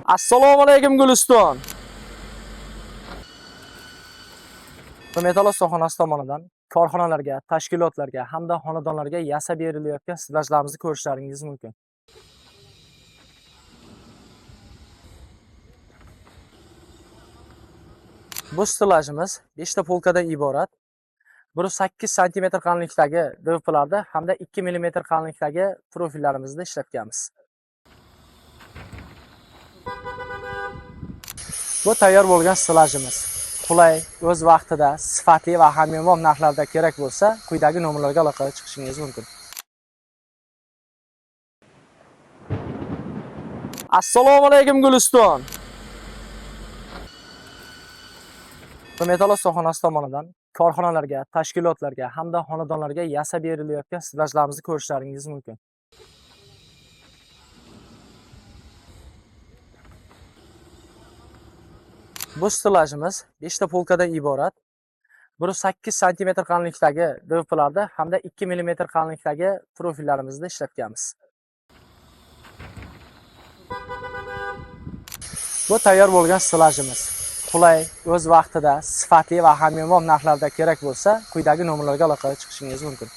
Assalomu alaykum Guliston. Metal sohasi tomonidan korxonalarga, tashkilotlarga hamda xonadonlarga yasab berilayotgan stajlarimizni ko'rishlaringiz mumkin. Bu stajimiz 5 ta polkadan iborat. Biri 8 sm qalinlikdagi DVPlarda hamda 2 mm qalinlikdagi profillarimizda ishlatganmiz. Bu tayyor bo'lgan stajimiz. Qulay, o'z vaqtida, sifatli va hamyonbop narxlarda kerak bo'lsa, quyidagi nomerlarga aloqa chiqishingiz mumkin. Assalomu alaykum Guliston. Metal sohasi tomonidan korxonalarga, tashkilotlarga hamda xonadonlarga yasab berilayotgan stajlarimizni ko'rishlaringiz mumkin. Bu stajimiz 5 ta polkadan iborat. Biri 8 sm qalinlikdagi DVPlarda hamda 2 mm qalinlikdagi profillarimizda ishlatganmiz. Bu tayyor bo'lgan stajimiz. Qulay, o'z vaqtida, sifatli va hamyonbop narxlarda kerak bo'lsa, quyidagi nomerlarga aloqa chiqishingiz mumkin.